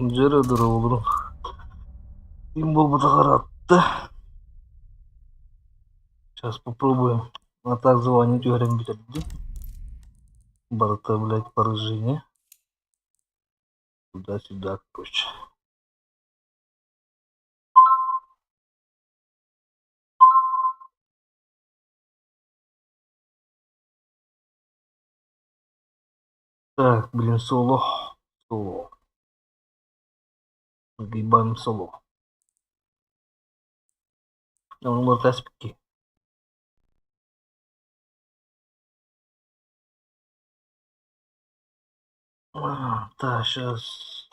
Жаре дуру. Символ Батахаратта. Сейчас попробуем. А так звонить говорим битади. Барта, блядь, поражение. Туда-сюда, короче. Так, блин, соло. Соло. Нагибаем соло. Он вот аспики. Так, сейчас.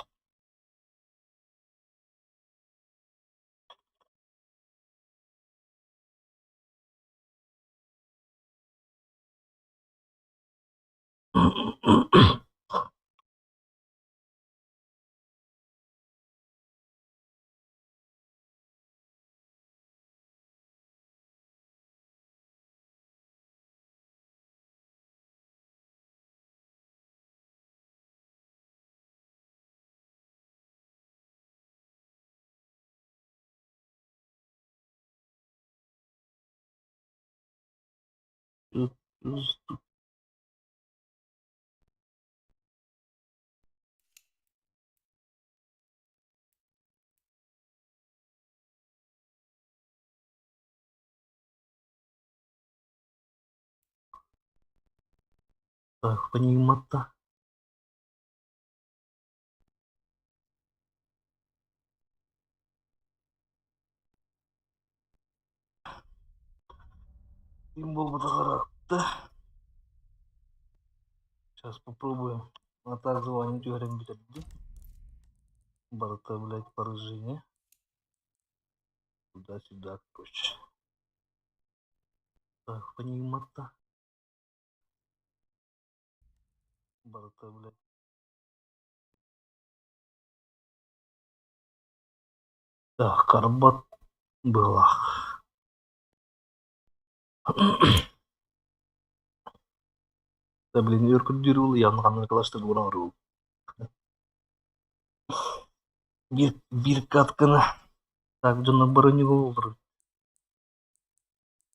Так, понимата. Символ Батахаратта. Сейчас попробуем. А так звонить говорим битади. Барта, блядь, поражение. Туда-сюда, короче. Так, понимата. Барта, блядь. Так, Карбат была. Да, блин, Юркудирул, явно хамна калашты гурару. Bir katkını. Так, жана брони болдур.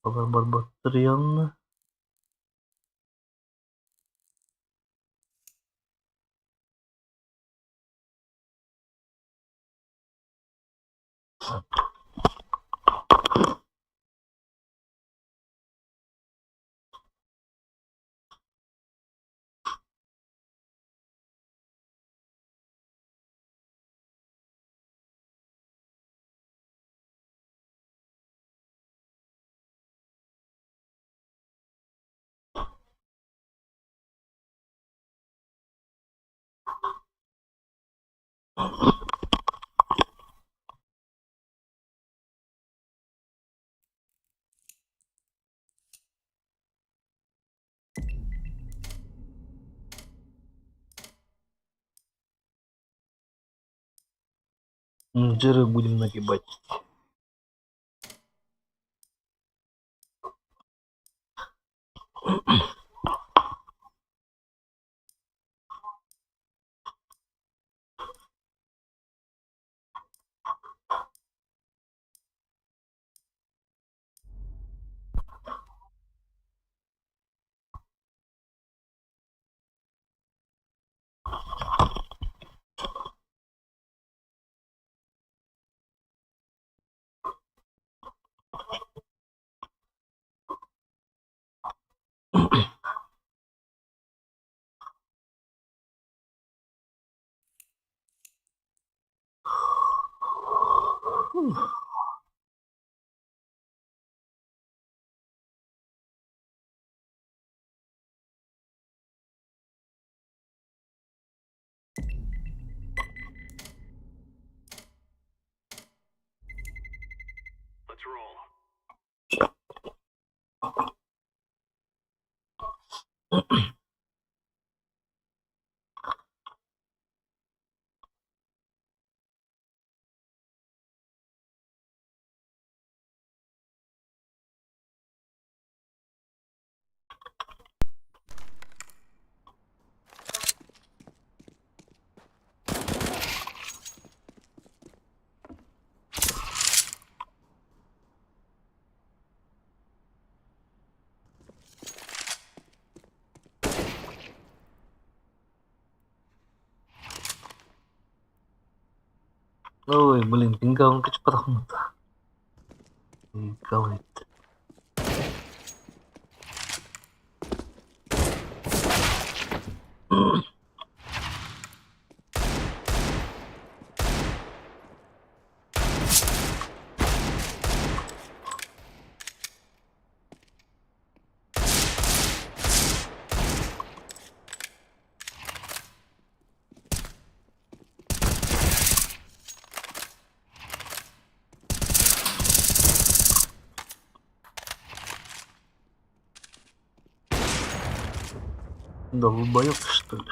Алар барбаттыр янына. Жиры будем нагибать. Ой, блин, пинга он kecepatan-то. Пингалит. Долбоёб, что ли?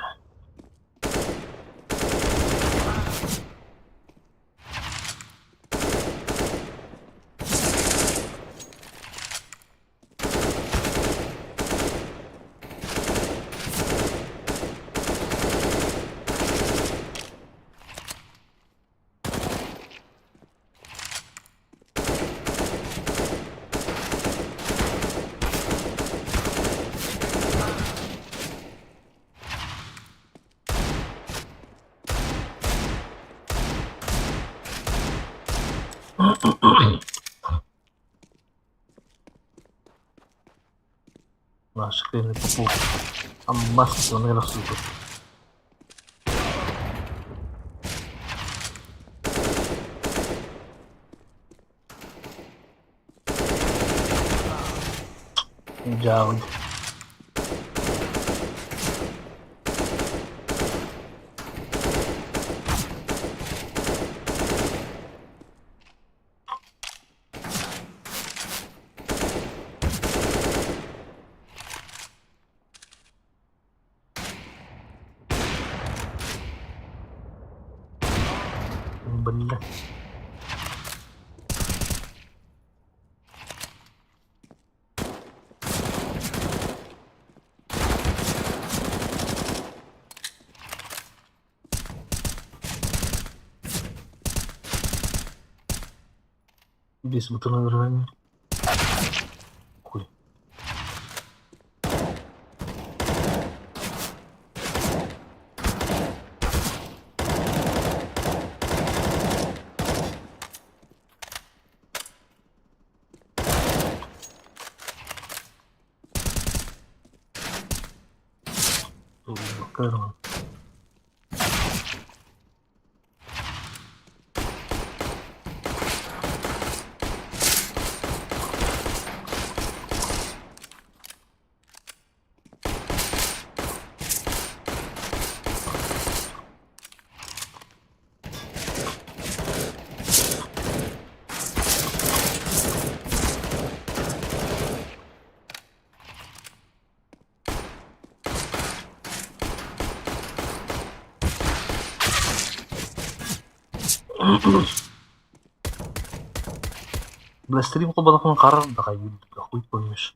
Наш хрен попу. Амбас, он и рассудит. Jauh. Bener. Без бутылок. Хуй. Карма. Бластерим кok banyak karar udah kayak gitu, aku puyes.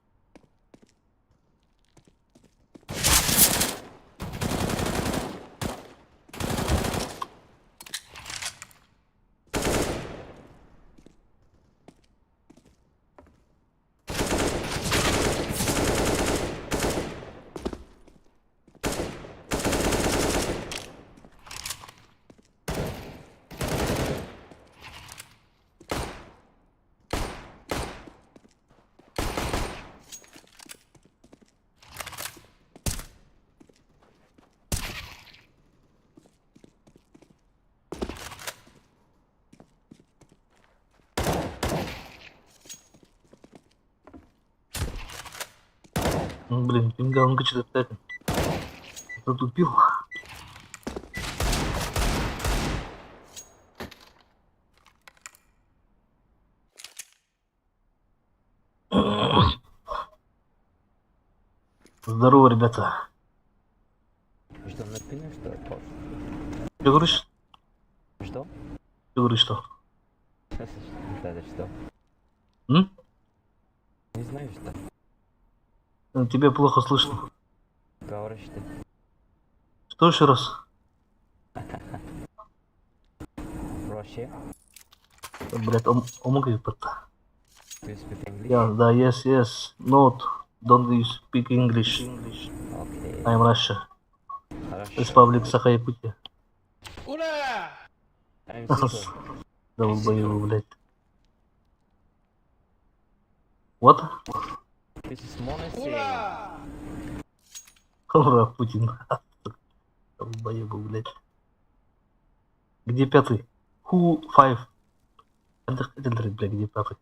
Блин, пинга он kecepatan. Затупил. Здорово, ребята. Что, на спине, что ли? Ты говоришь? Что? Ты говоришь что? Это что? М? Не знаю, что. Тебя плохо слышно. Говоришь ты. Что еще раз? Проще. Блять, омогай пата. You speak English? Yeah, да, yes. No, don't you speak English. Окей. I'm Russia. Хорошо. Республика Саха-Якутия. I'm Тихо. Долбоёбы, блядь. Вот. This is Monacy. Ура, Путин. Долбоёбы, блядь. Где пятый? Who five? Блядь, где пятый?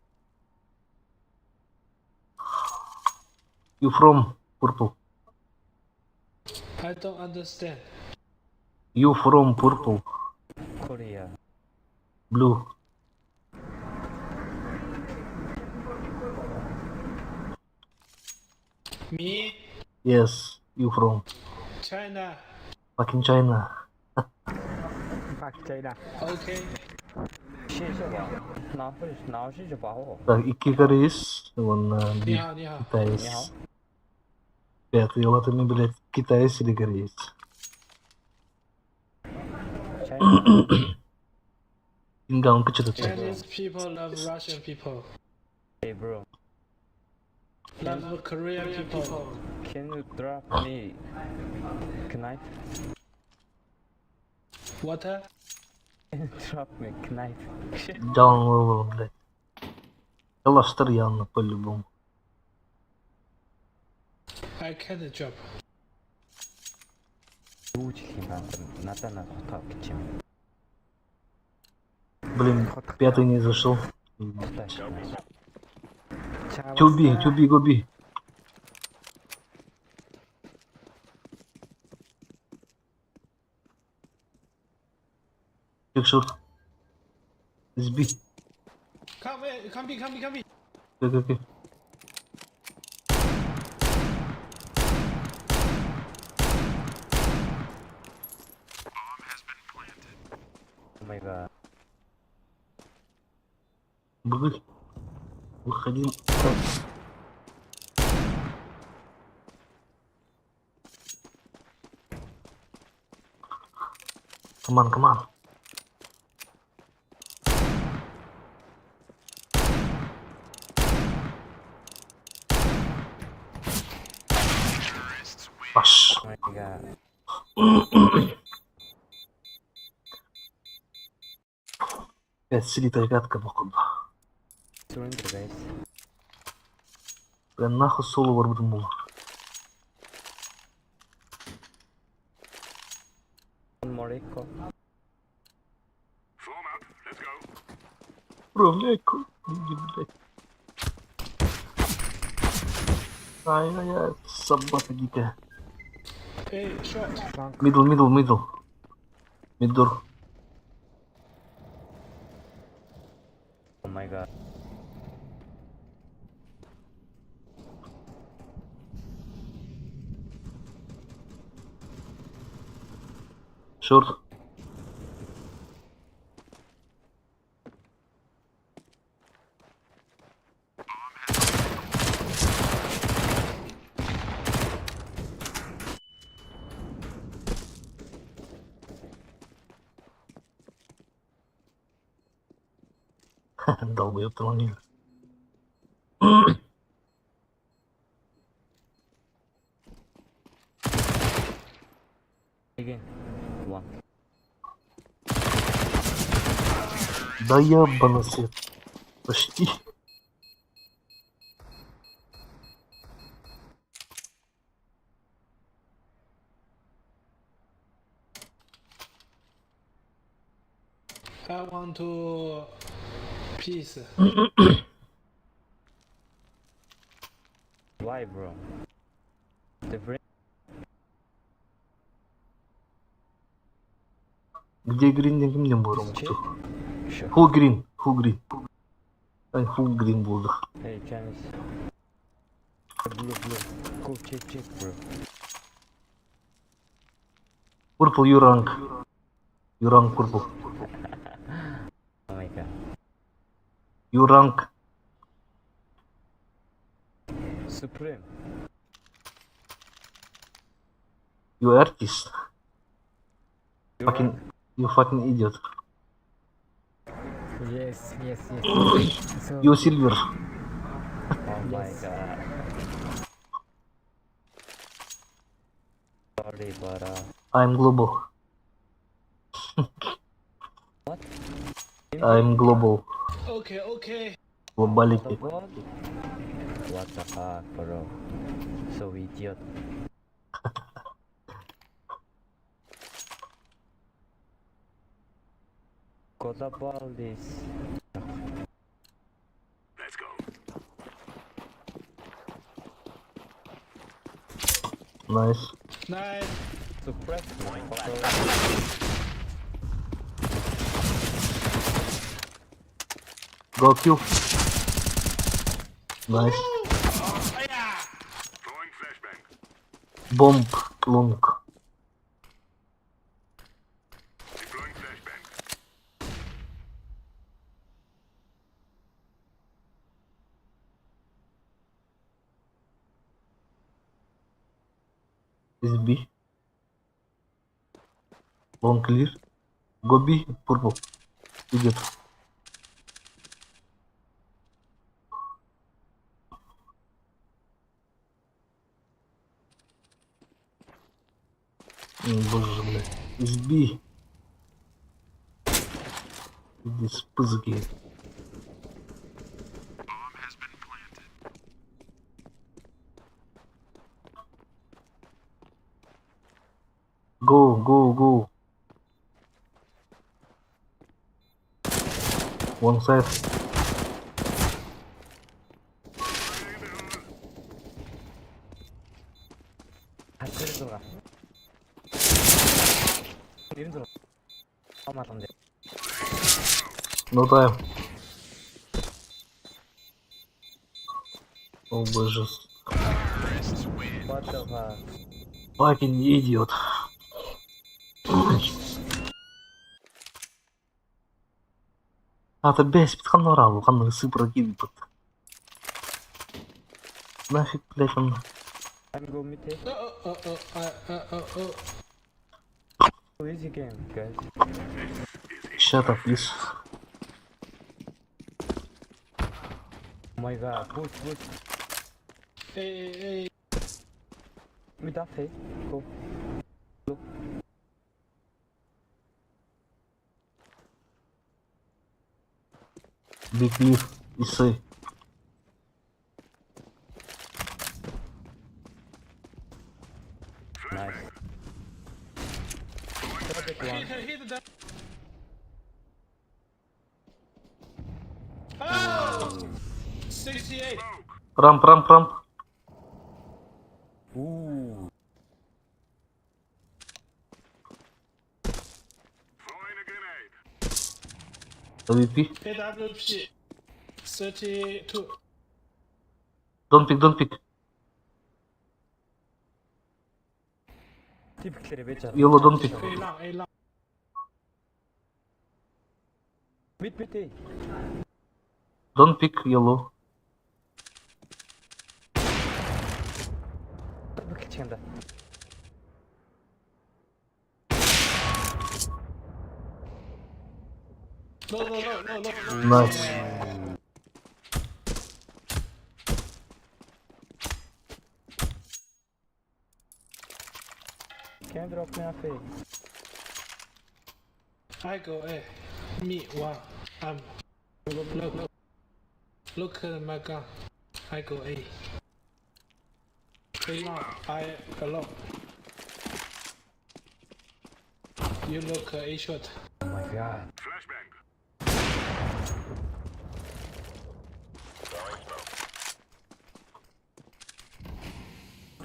You from purple. I don't understand. You from purple. Korea. Blue. Me, Yes. You from China. fucking China. Fuck China. Okay. 谢谢吧，拿回去就把我。 Так, и кикарис. Вон на 你好，你好。 китаец. 你好。 Пятый латами, блядь, китаец или кореец? China. Инган, ты что тут? Chinese people love Russian people. Hey bro, Love Korean people. can you drop me knife? What? Can you drop me knife? Down, блядь. Калаштар явно по-любому. I can't drop. Лучики надо хватать. Блин, пятый не зашел. Точно. Тюби, губи. Текшур. Сби. Come B. Окей. Oh my god. Быгы. Выходи. Команд. Паш. Oh my god. Опять слитая гадка, походу. Surrender guys. Прям нахуй соло ворвнул. One more echo. Ровнейку. Иди, блядь. Ай-яй-яй, собака дикая. Hey, short. Мидл. Миддор. Oh my god. Шорт. Долбоёб тронили. Again. One. Да ебаный свет. Почти. I want to peace. Why bro? The brain. Где грин, не μπορώ. Sure. Full green. Ай, full green булды. Hey Chinese. Blue. Go check bro. Purple, you rank. Purple. Oh my god. You rank. Supreme. You artist. You You fucking idiot. Yes. So, You silver. Oh my god. Sorry, but I'm global. what? I'm global. Okay, okay. The Globality. world? What the fuck, bro? So idiot. Got the ball this. Nice. Nice. Suppress, motherfucker. Go kill. Nice. Bomb long. Is B. Long clear. Go B. Purple. Идет. Боже, блядь. Из B. Иди с пызги. Go, go, go. One side. 같이 들어가. 이름 들어. 맞던데. No time. О боже. What the fuck? Fucking idiot. Ата бес бітқан орал, қандай сыпыр килбіт. Нафиг, блядь, он. I'm go mid. Easy game, guys. Shut up, please. Oh my god, push, push. Hey. Mid up, hey. Go. Look. Be clear. Исай. Nice. Perfect one. Hit that. Oh! 68. Рамп, рамп, рамп. Ooh. AWP. AWP. 32. Don't pick, don't pick. Tip clear, bitch. Yellow, don't pick. A long. Mid, mid, hey. Don't pick yellow. 이렇게 치간다. No. Nice. Can drop me a fake. I go A. Me one. Look at my gun. I go A. A long. I alone. You look A shot. Oh my god.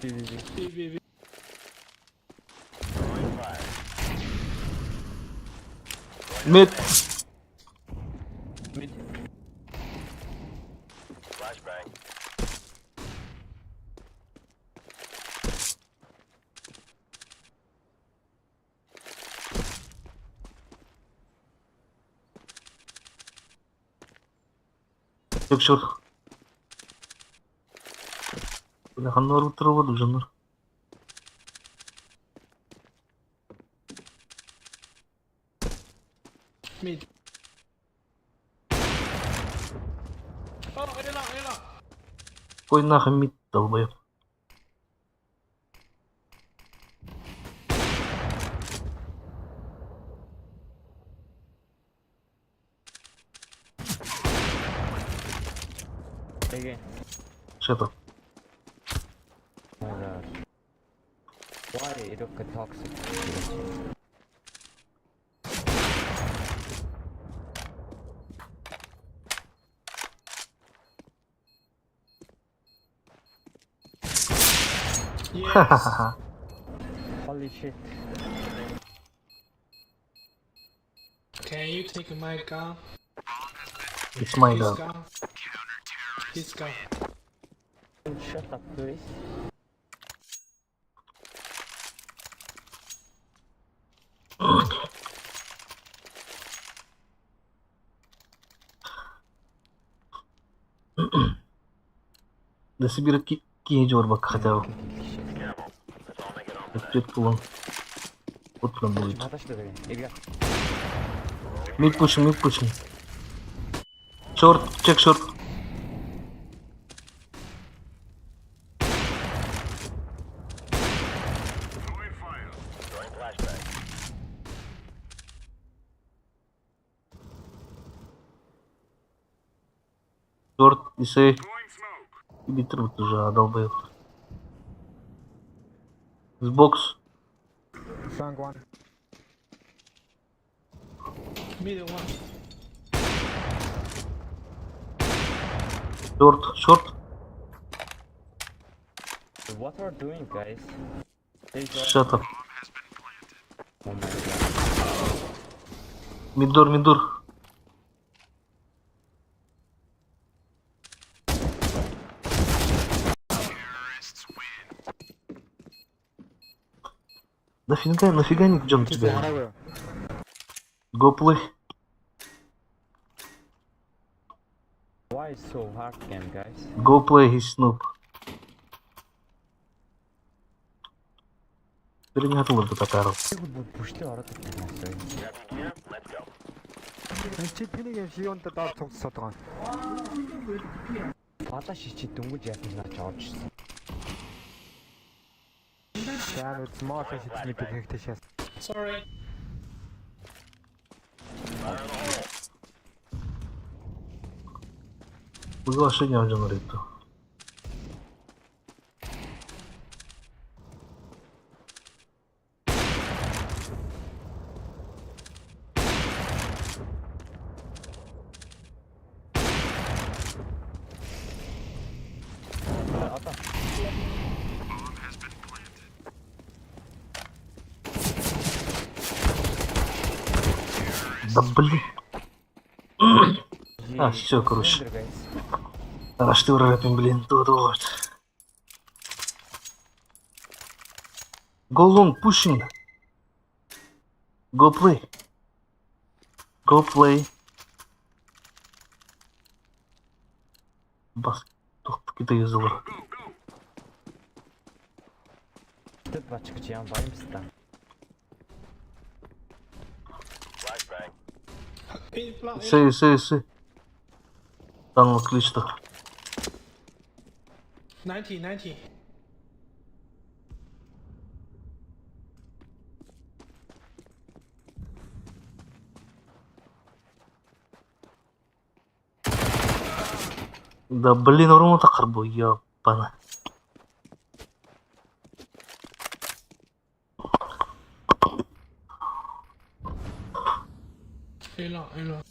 B. Mid. Mid. Picture. Бляха, ну рутер уже, ну. Mid. Oh, A long. Какой нахуй мид, долбоёб. Again. Что-то. Oh my god. Why 이렇게 toxic? 이러지? Yes. Ха-ха-ха. Holy shit. Can you take my gun? It's my His gun. gun. His gun. Shut up, please. Да собери кинь бак хотя бы. Ответ пулом. Вот прям будет. Маташты бери. Игра. Мид пушим. Шорт, чек шорт. Шорт, Исей. И битер вот уже долбоёб. Сбокс. Strong one. Middle one. Шорт. What are doing, guys? Shut up. Oh my god. Мидор. Нафига не джамп Kiss тебя? whatever. Go play. Why so hard game, guys? Go play his snoop. Перенятый вот татаров. 이거 뭐 부시대 알아듣겠어요. 치피니게 시온때 나 톡스었던. 아따씨 지 동구지 같은 나 저치. Ja, het is maar als je het niet perfect is. Sorry. Приглашение уже на риту. 아따. Да блин. А, всё, короче. А что рэпим, блин, тут вот. Go long, pushing. Go play. Бас. Тоқтыкита язылы. Ты бачкачи я боимся. Pin plant. Сэй. Там отлично. 90. Да блин, урон тақыр бұл, ёпана. Elon.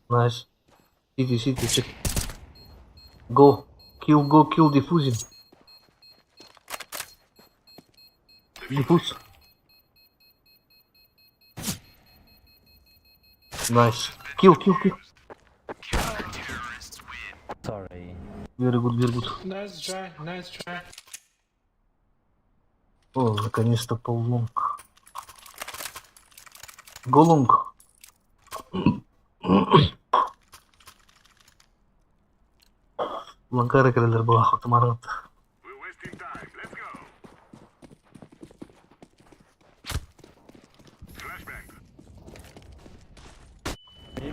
Nice. City, check. Go kill diffusing. Diffuse. Nice. Kill. Sorry. Very good. Nice try. О, наконец-то поллонг. Go long. Langkah kalian bawah teman.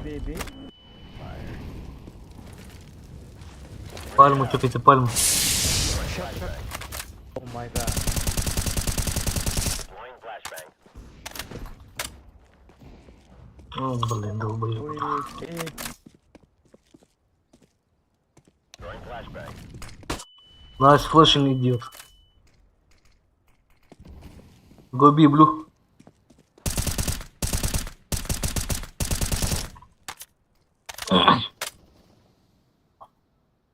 B. Пальму, чупите пальму. Oh my god. О, блин, долбоёб. Ой, Nice flashing, idiot. Go B, blue.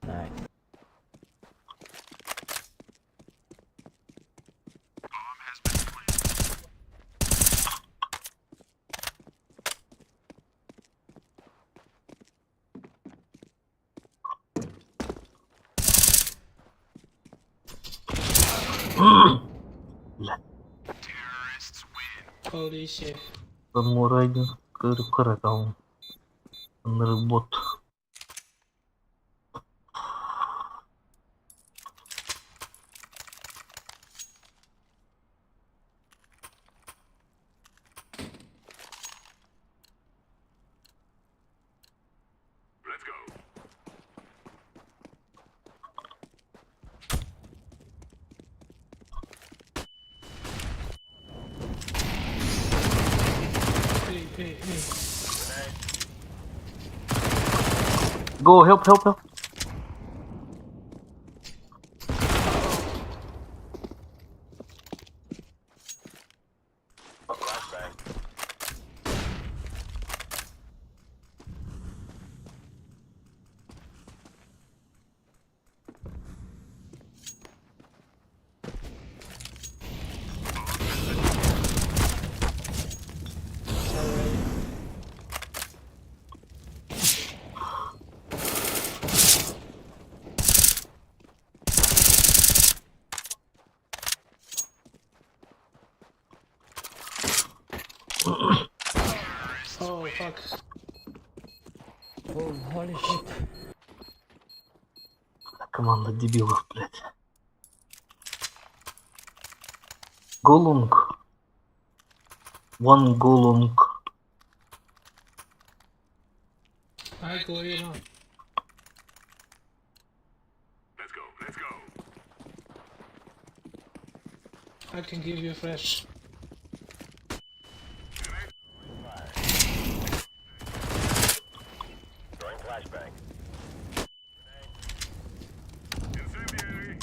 Nice. Holy shit. Самурай, каракал. Нербот. Hey. Go, help. Oh fuck. Oh, holy shit. Команда дебилов, блядь. Голунг. One голунг. I go A now. Let's go. I can give you a flash. Throwing flashbang. Incendiary.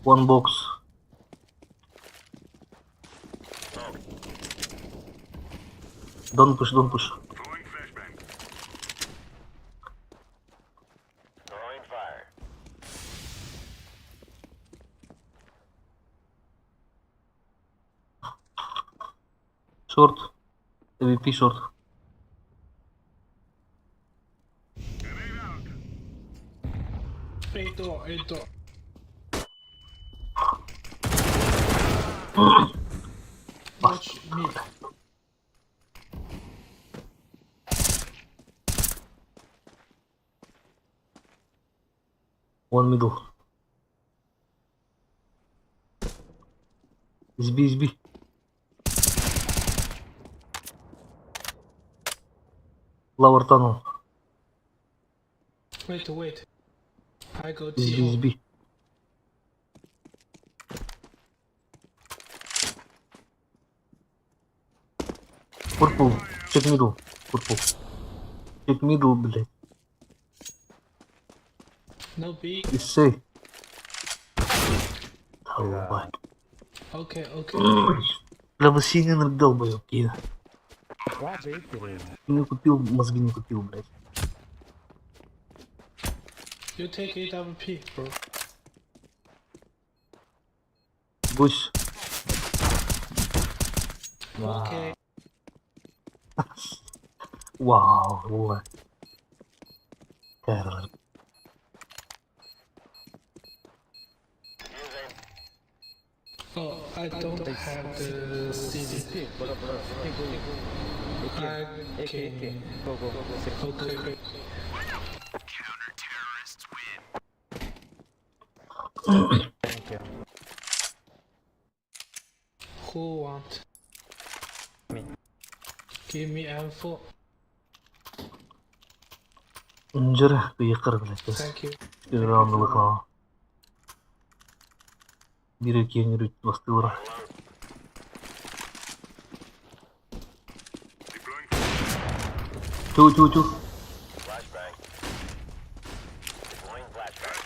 One box. Don't push. Throwing flashbang. Throwing fire. Short. AVP short. Grenade out. A door. Watch me. One middle. Is B. Lower tunnel. Wait. I go Is T. B. Purple. Check middle. Purple. Check middle, блядь. No B. И сей. Давай. Okay. Бля, вы синий долбоёб, я. Два бейтеры. Не купил, мозги не купил, блядь. You take AWP, bro. Гусь. Okay. Вау, вот. Карл. Oh, I don't have the CD. Bro. I AK. can. Go. Okay. Thank you. Who want? Me. Give me M4. Injur bıyıkır bile kız. Thank you. Bir roundluk ama. Bir iki yürüt bastı var. Deploying Çu. flashbang. Deploying flashbang.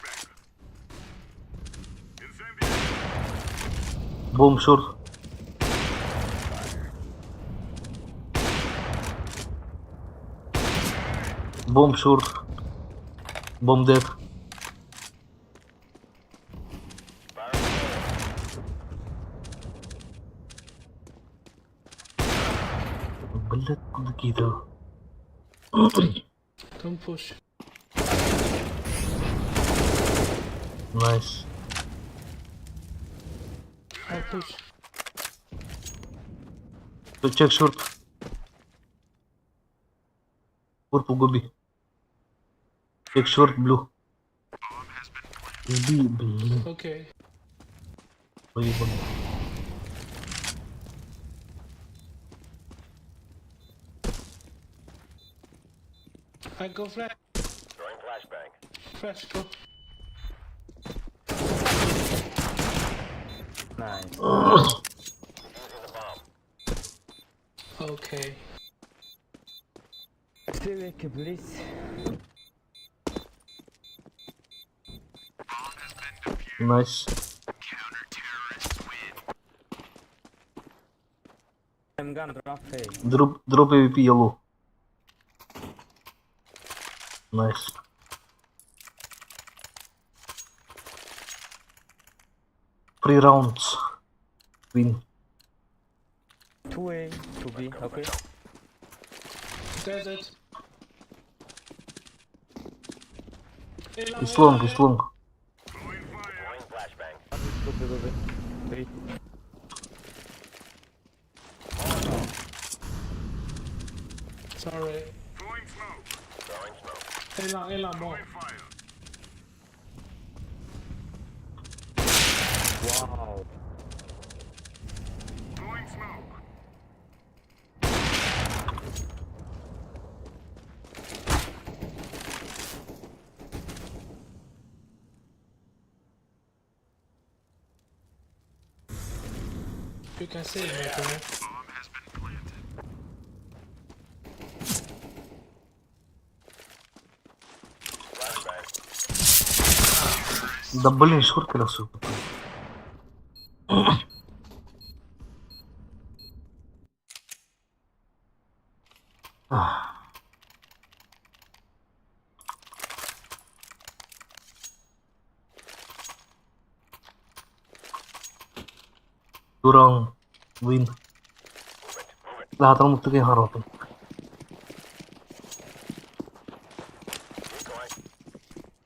Incendiary. Bomb short. Bomb short. Bomb dead. Блядь, куда какие-то. Don't push. Nice. I'll push. Check short. Purple gobi. Check short blue. Блин, Okay. поебан. I go flash. Throwing flashbang. Flash, go. Nice. Using the bomb. Okay. Stay awake, please. Nice. I'm gonna drop A. Drop AWP yellow. Nice. Three rounds. Win. 2A, 2B, okay? Dead. It's long. Throwing fire. Deploying flashbang. Go B. Wait. Sorry. Throwing smoke. Throwing smoke. More. Throwing fire. Wow. Throwing smoke. You can see it, man. Flashbang. Да блин, шорт красу. Durang win. Lahat ng mukti kayong harapin. Decoy.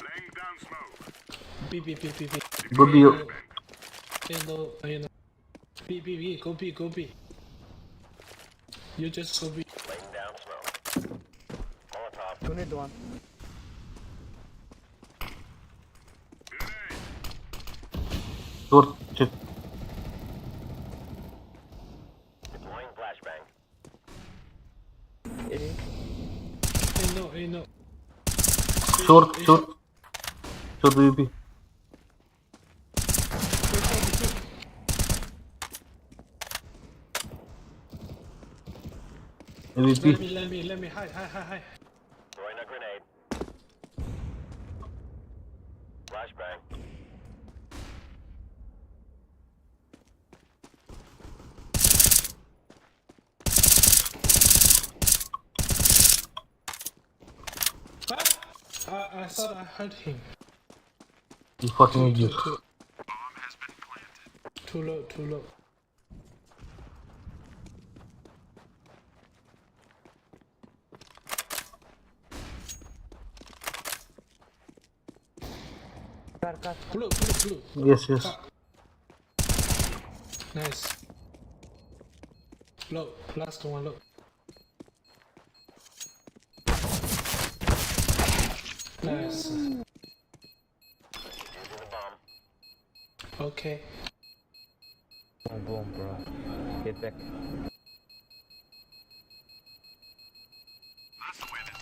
Laying down smoke. B. Gobi yo. You know. B. Go B. You just go B. Laying down smoke. Molotov. 2 need 1. Grenade. Short check. Deploying flashbang. A. No. Short AWP. AWP. Let me. Hi. Throwing a grenade. Flashbang. I thought I heard him. You fucking idiot. Too low. Cut. Blue. Yes. Nice. Low. Last one low. Nice. Okay. Boom, boom, bro. Get back.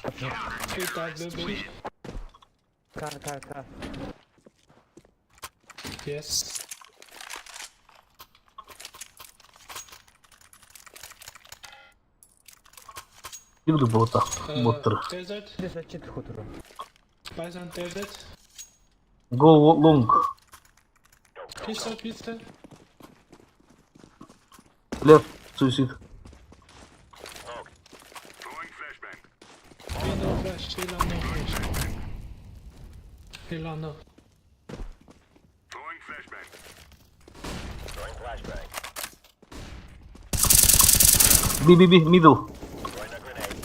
AWB. Car. Yes. Girdi bota. Bottır. Desert. Где зачет хутору? Bison desert. Go long. Pistol. Left. Suicide. No flash. Hela no flash. Hela no. Throwing flashbang. B. Middle. Throwing a grenade.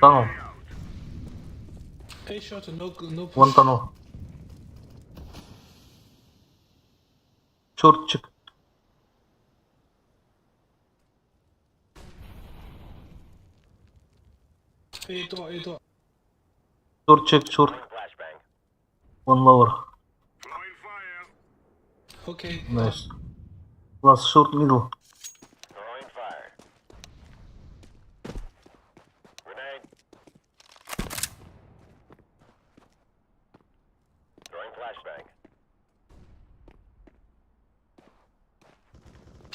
Tunnel. A shot. No push. One tunnel. Short çık. A door. Short check. Short. Throwing flashbang. One lower. Throwing fire. Okay. Nice. Last short middle. Throwing fire. Grenade. Throwing flashbang.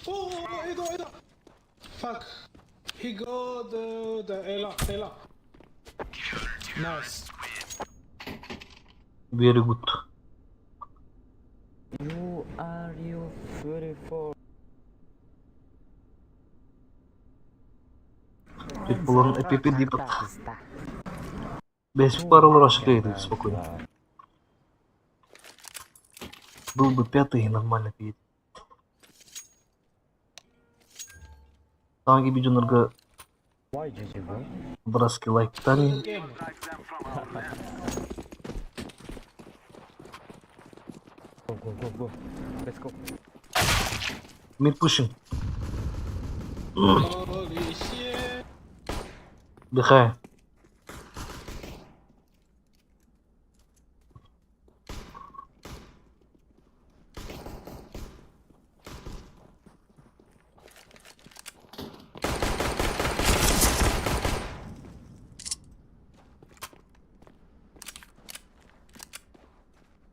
Oh, A door. Fuck. He go the Ela. Nice. Very good. You are beautiful. Pitbull'un EPP deyip Бесик пару раз клеит спокойно. Был бы пятый и нормально пить. Sanki bir cunurga Why GG, bro? браски лайк тани. Game. Go. Let's go. Mid pushing. Holy shit. Behind.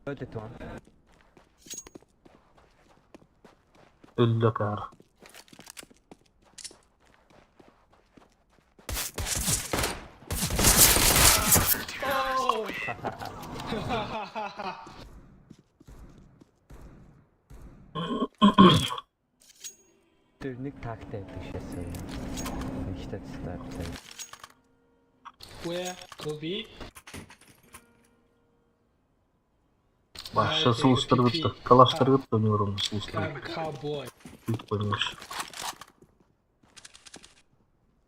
Öldü Tuan. Öldü kar. Oh. Türlük takte etmişesi ya. İşte startte. Where? Go B. Başta слустар өтті. Калаштар өтті неуронды слустар. Cowboy. Бүйтіп қоймаш.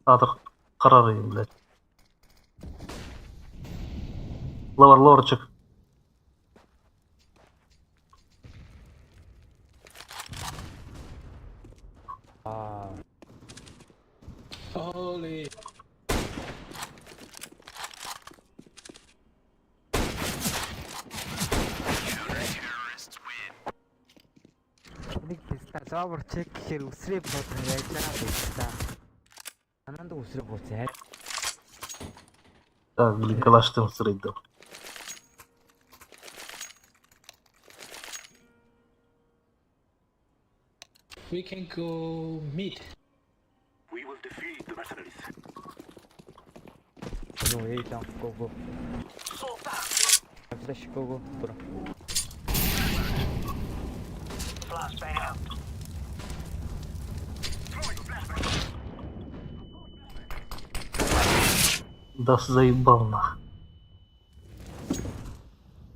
Атыр қарарайым, блядь. Лавар чек. Aa, Holy. Нэг теста зовор чек гэхээр үсрээ бодно яаж байгаа бэ та. ananda usra botsay. Так, блин, калаштым срыдал. We can go mid. We will defeat the mercenaries. No, hey, down. Go. Flash, go. Bro. Flashbang out. Да заебал нах.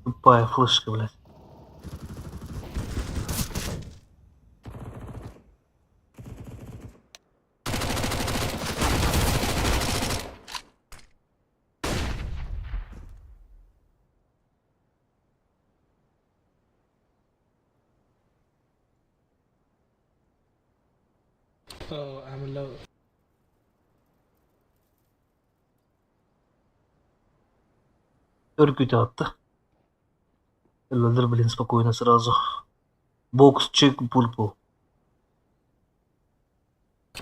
Тупая флешка, блядь. Oh, I'm low. Örgütü attı. Ладер, блин, спокойно сразу. Бокс, чек, пульпу.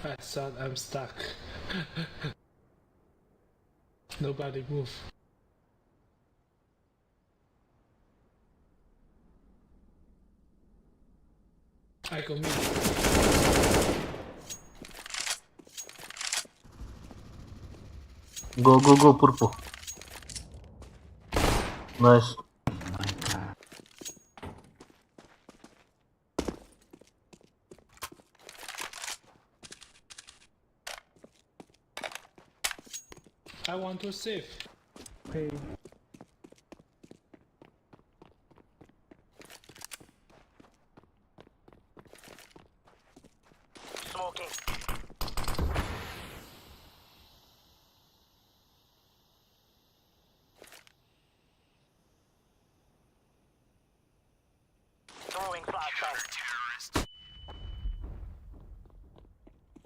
I thought I'm stuck. Nobody move. I go mid. Go, пульпу. Найс. My god. I want to save. Okay. Smoking. Throwing flashbang.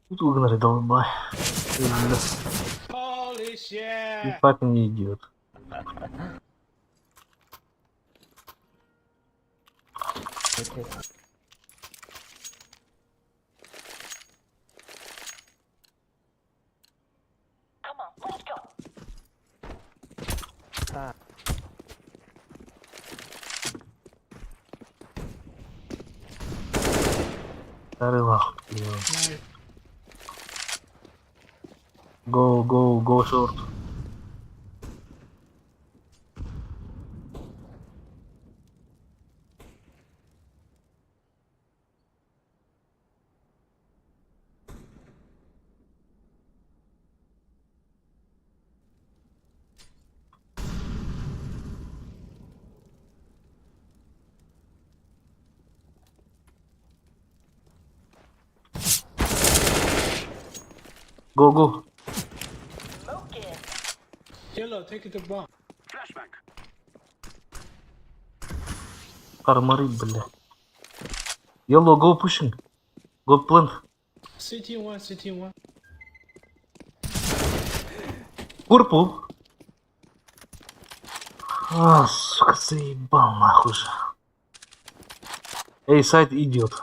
Тут угнали, долбай. Holy You shit! fucking idiot. Okay. Come on, let's go. Ah, Старый лах. Nice. Go, short. Go. Smoking. Yellow, take the bomb. Flashbang. Армори, бля. Yellow, go pushing. Go plant. CT1, CT1. Пурпу. А, сука, заебал нахуй же. Эй, сайт идет.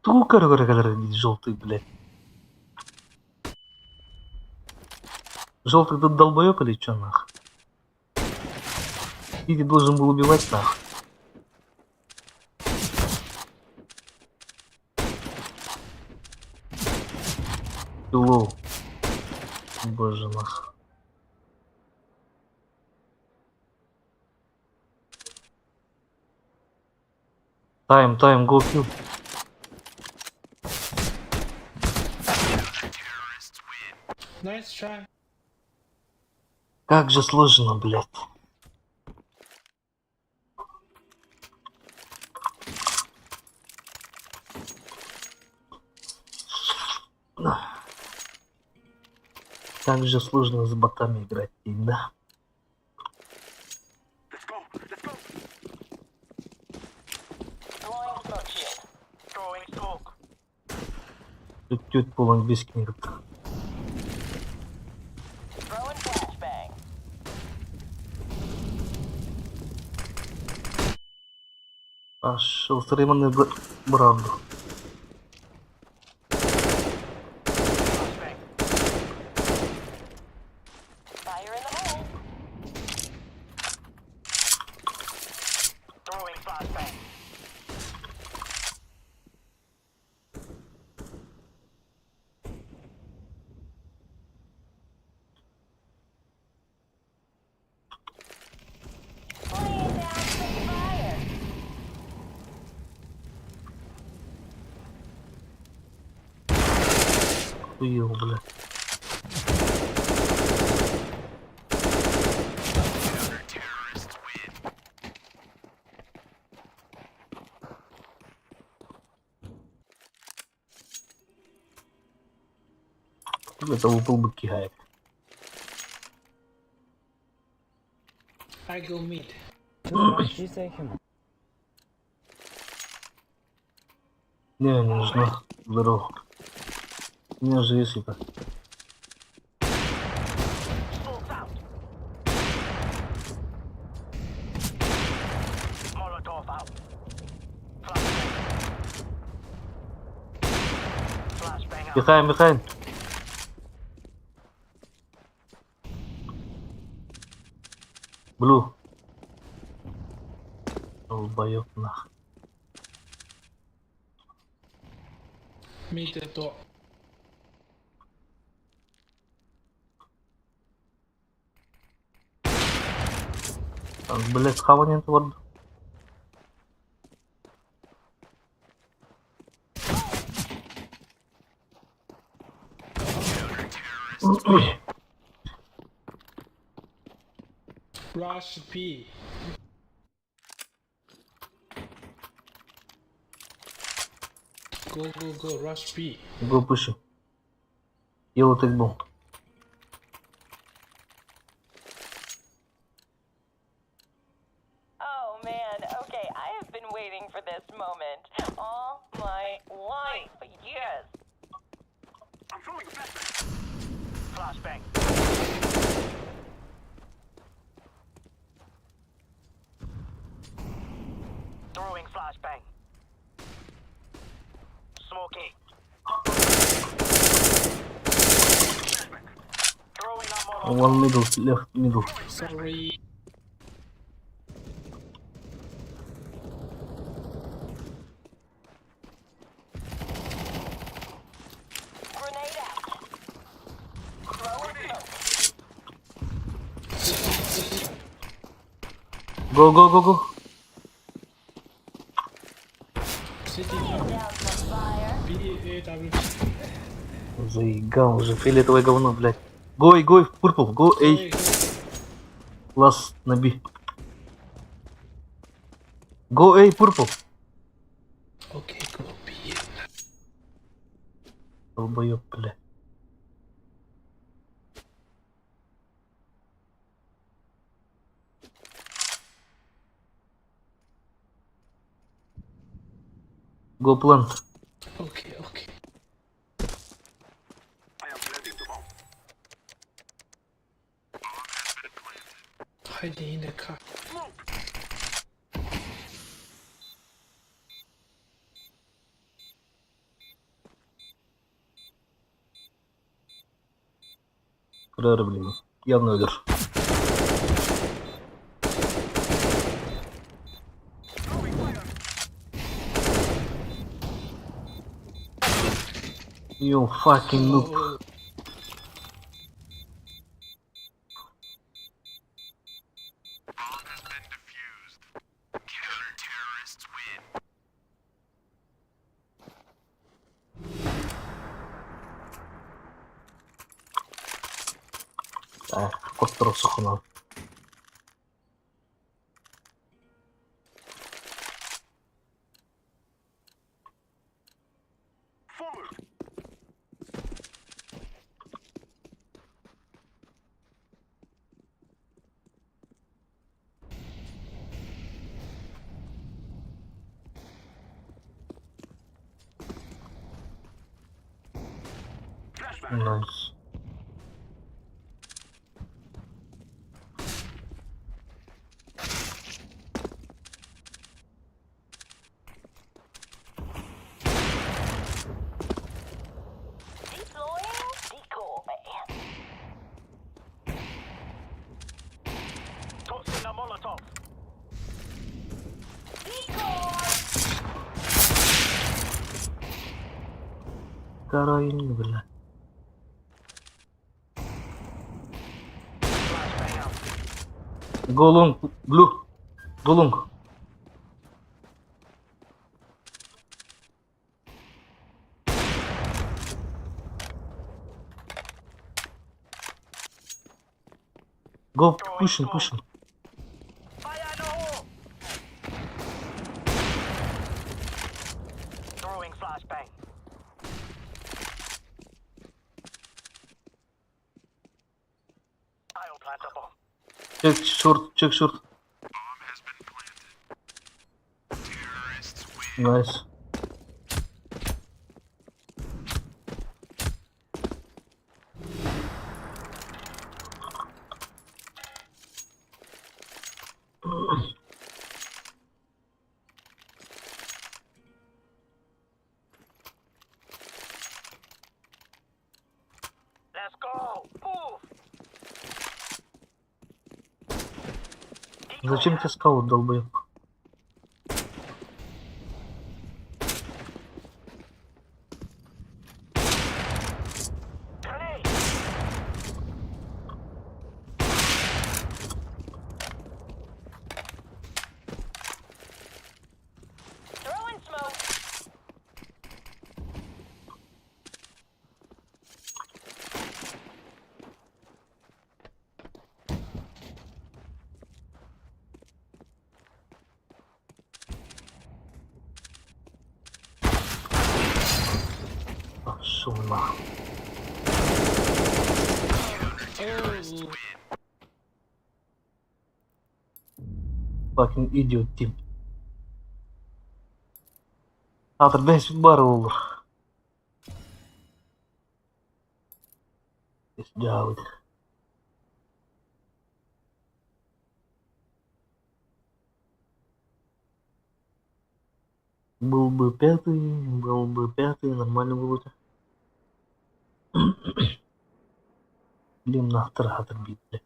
Тукар, желтый, блядь. Желтый тут долбоёб или чё, нах? Иди должен был убивать, нах. Лоу. Боже, нах. Тайм, go kill. Nice try. Как же сложно, блядь. Как же сложно с ботами играть, да? Let's go. Let's go. Throwing smoke shield. Throwing smoke. Чуть-чуть полон без книг. Throwing flashbang. Пошел стриманный бравду. Flashbang. Fire in the hole. Throwing flashbang. Laying down some fire. Хуел, бля. Это упал бы кигает. I go mid. She say him. Не нужно. Здорово. У меня же есть это. Smoke's out. Behind. Blue. Долбоёб нах. Мид это. Блять, хаванет вот. Ой. Rush P. Go, rush P. Го пуши. Yellow tech bomb. Oh man, okay, I have been waiting for this moment all my life. Yes. I'm throwing a flashbang. Flashbang. Throwing flashbang. Smoking. Throwing a molotov. One left middle. Sorry. Grenade out. Throwing smoke. Go. City Down some fire. B-A-W. Заигал уже фиолетовое говно, блядь. Go, purple, go, A. Last на B. Go, A, purple. Окей, go B. Долбоёб, блядь. Go plant. Окей. Hiding in the car. Крары, блин. Явно уйдешь. You fucking noob. Oh, Костров сухонал. Найс. Deploying decoy. Tossing a molotov. Decoy. Караин, бля. Go long, blue. Go long. Go pushing. Fire in the hole. Throwing flashbang. I'll plant a bomb. Check short. Nice. Зачем тебе скаут, долбоёб? Throwing smoke. Пошёл нахуй. Oh, Fucking idiot team. Хатыр беш бар olur. Жабыт. Был бы пятый, нормально было бы. Блин, на вторых отрубить, блядь.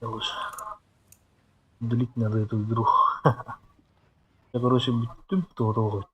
Я лучше. Удалить надо эту игру. Я, короче, тем кто трогать.